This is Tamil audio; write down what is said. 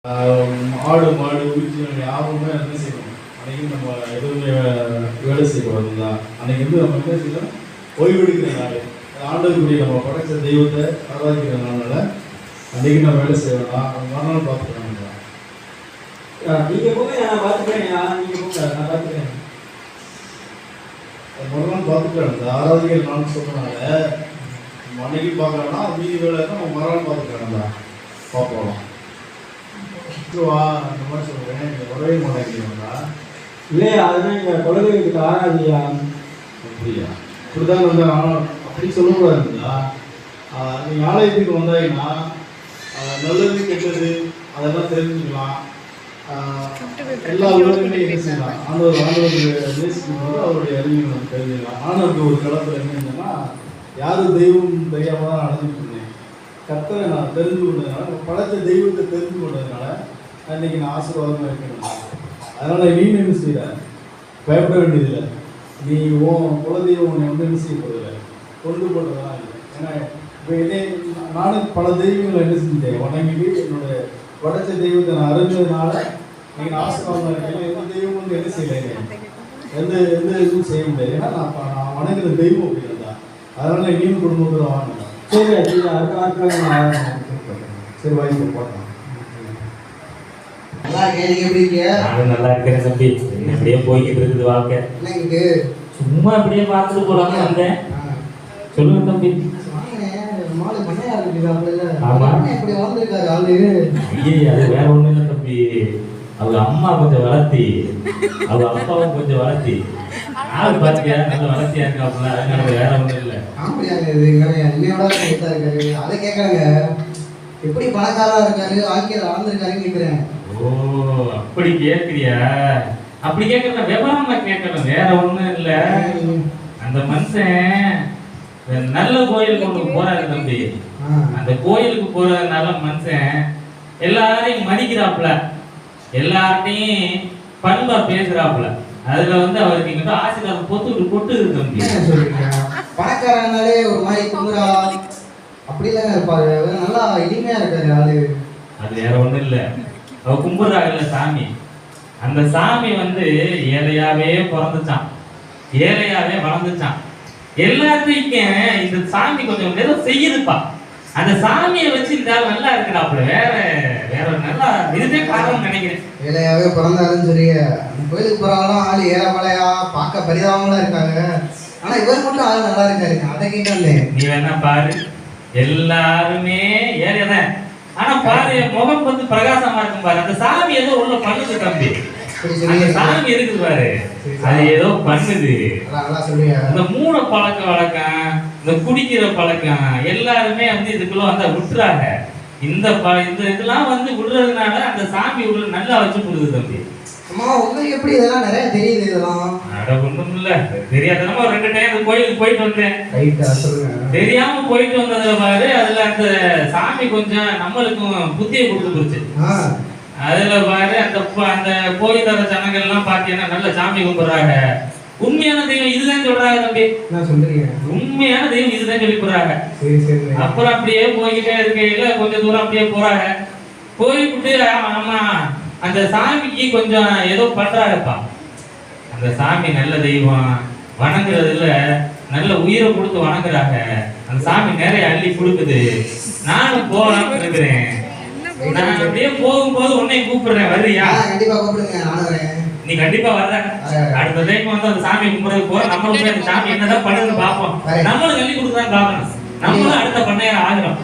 ஆடு மாடு உயிரினம் யாருமே என்ன செய்யணும், அன்னைக்கு நம்ம எதுவுமே வேலை செய்யக்கூடாது தான். அன்னைக்கு வந்து நம்ம என்ன செய்யணும், ஓய்வெடுக்கிற நாள், ஆண்டவருக்குரிய நம்ம படைச்ச தெய்வத்தை ஆராதிக்கிறதுனால அன்னைக்கு நம்ம வேலை செய்யலாம். மறுநாள் பார்த்துக்கலாம். நீங்கள் போங்க, நான் பார்த்துக்கிறேன். நீங்கள் போங்க, நான் பார்த்துக்கிறேன். மறுநாள் பார்த்துக்கலாம். இந்த ஆராதிக்கிற நாள் சொல்றதுனால அன்னைக்கு பார்க்கலாம்னா மீதி வேலை நம்ம மறுநாள் பார்த்துக்கலாம். பார்ப்போம் அந்த மாதிரி சொல்றேன். நீங்க வரவே மாட்டேங்கிறீங்களா? இல்லையா, அதுதான் இங்கே குலதெய்வத்துக்கு ஆராதியா. அப்படியா? இப்படிதான் வந்து அப்படி சொல்லக்கூடாதுங்களா? நீங்கள் ஆலயத்துக்கு வந்தாங்கன்னா நல்லது கெட்டது அதெல்லாம் தெரிஞ்சுக்கலாம். எல்லா உலகமே என்ன செய்யலாம், ஆண்டவர் நேசிக்கும் போது அவருடைய அறிவியல் நம்ம தெரிஞ்சுக்கலாம். ஆண்டவருக்கு ஒரு காலத்தில் என்னன்னா, யாரும் தெய்வம் தெரியாம தான் நடந்துட்டு இருந்தேன். கர்த்தரை நான் தெரிந்து கொண்டதுனால, படைத்த தெய்வத்தை தெரிந்து கொண்டதுனால இன்னைக்கு நான் ஆசீர்வாதமாக இருக்கணும். அதனால நீ என்ன செய்யற, பயப்பட வேண்டியதில்லை. நீ குலதெய்வம் உன்னை வந்து என்ன செய்ய போதில்லை, கொண்டு போட்டதெல்லாம் இல்லை. ஏன்னா இப்போ இதே நானும் பல தெய்வங்களை என்ன செஞ்சேன், வணங்கிட்டு என்னோட படைச்ச தெய்வத்தை நான் அறிஞ்சதுனால நீங்கள் ஆசீர்வாதமாக இருக்கீங்க. எந்த தெய்வம் வந்து என்ன செய்யலைங்க, எந்த இதுவும் செய்ய முடியாது. ஏன்னா நான் வணங்குற தெய்வம் அப்படி இருந்தா. அதனால நீயும் குடும்பத்தில் வாங்க. சரி, அடுத்த வாரத்தில் நான் சரி வாங்கி போட்டேன். நல்லா இருக்கேன். நீங்க எப்படி இருக்கீங்க? நானும் நல்லா இருக்கிறேன் தம்பி. அப்படியே போய்கிட்டு இருக்குது வாழ்க்கை. என்னங்க சும்மா அப்படியே பார்த்துட்டு போலான்னு வந்தேன். சொல்லுங்க தம்பி. மாலை பண்ணையா இருக்குல்ல, ஆமா. இப்படி வளர்ந்துருக்காரு ஆளு. ஐயே, அது வேற ஒண்ணும் இல்லை தம்பி. அவங்க அம்மா கொஞ்சம் வளர்த்தி, அவங்க அப்பாவும் கொஞ்சம் வளர்த்தி, ஆள் பார்த்தியா நல்ல வளர்த்தியா இருக்காப்புல. அதனால வேற ஒண்ணும் இல்லை. அப்படியாங்க? இது என்னையோட இருக்காரு. அதை கேட்கறாங்க, எப்படி பணக்காரா இருக்காரு, வாழ்க்கையில வளர்ந்துருக்காருன்னு கேட்கிறேன். ஓ, அப்படி கேட்கிறியா? அப்படி கேட்கறத விவரமா கேட்கணும், வேற ஒண்ணும் இல்ல. அந்த மனுஷன் நல்ல கோயிலுக்கு ஒன்று போறாரு தம்பி. அந்த கோயிலுக்கு போறதுனால மனுஷன் எல்லாரையும் மதிக்கிறாப்புல, எல்லார்ட்டையும் பண்பா பேசுறாப்புல. அதுல வந்து அவருக்கு இங்கிட்ட ஆசீர்வாதம் பொட்டு இருக்கு தம்பி. பணக்காரனாலே ஒரு மாதிரி குமுறா அப்படிலாம் இருப்பாரு. நல்லா இனிமையா இருக்காரு ஆளு. அது வேற ஒண்ணும் இல்ல, அவ கும்பிடுறாங்கல்ல சாமி, அந்த சாமி வந்து ஏழையாவே பிறந்துச்சான், ஏழையாவே வளர்ந்துச்சான். எல்லாத்தையும் இந்த சாமி கொஞ்சம் ஏதோ செய்யுதுப்பா. அந்த சாமியை வச்சு இந்த நல்லா இருக்கிறாப்புல. வேற நல்லா இதுவே காரணம் நினைக்கிறேன். ஏழையாவே பிறந்தாலும் சரி, கோயிலுக்கு போறாங்களாம் ஆளு ஏழைமலையா பார்க்க பரிதாபங்களா இருக்காங்க. ஆனா இவர் மட்டும் ஆளு நல்லா இருக்காரு. அதை கேட்கல. நீ வேணா பாரு, எல்லாருமே ஏழைதான். ஆனா பாரு, முகம் வந்து பிரகாசமா இருக்கும் பாரு. அந்த சாமி ஏதோ உள்ள பண்ணுது தம்பி. அந்த சாமி இருக்குது பாரு, அது ஏதோ பண்ணுது. இந்த மூட பழக்க வழக்கம், இந்த குடிக்கிற பழக்கம், எல்லாருமே வந்து இதுக்குள்ள வந்து விட்டுறாங்க. இந்த இதெல்லாம் வந்து விடுறதுனால அந்த சாமி உள்ள நல்லா வச்சு கொடுக்குது தம்பி. அம்மா உங்களுக்கு எப்படி இதெல்லாம் நிறைய தெரியுது? இதெல்லாம் அட ஒண்ணும் இல்ல, தெரியாதனமா 2 டைம் கோயிலுக்கு போயிட்டு வந்தேன். தெரியாம போயிட்டு வந்ததுல பாரு, அதுல அந்த சாமி கொஞ்சம் நம்மளுக்கும் புத்தியை கொடுத்து போச்சு. அதுல பாரு, அந்த கோயில் தர ஜனங்கள் எல்லாம் பாத்தீங்கன்னா நல்ல சாமி கும்பிடுறாங்க. உண்மையான தெய்வம் இதுதான் சொல்றாங்க தம்பி. உண்மையான தெய்வம் இதுதான் சொல்லி போடுறாங்க. அப்புறம் அப்படியே போய்கிட்டே இருக்கையில கொஞ்சம் தூரம் அப்படியே போறாங்க. போய்விட்டு ஆமா அந்த சாமிக்கு கொஞ்சம் ஏதோ பண்றாங்கப்பா. அந்த சாமி நல்ல தெய்வம், வணங்குறதுல நல்ல உயிரை கொடுத்து வணங்குறாங்க. அந்த சாமி நிறைய அள்ளி கொடுக்குது. நானும் போகலாம்னு இருக்கிறேன். நான் அப்படியே போகும்போது உன்னை கூப்பிடுறேன், வர்றியா? கண்டிப்பா கூப்பிடுங்க, நானும் வரேன். நீ கண்டிப்பா வர்ற. அடுத்த டைம் வந்து அந்த சாமி கும்பிடுறது போற, நம்மளும் அந்த சாமி என்னதான் பண்ணுன்னு பார்ப்போம். நம்மளும் கல்வி கொடுத்துதான் பார்க்கணும். நம்மளும் அடுத்த பண்ணையார் ஆகிறோம்.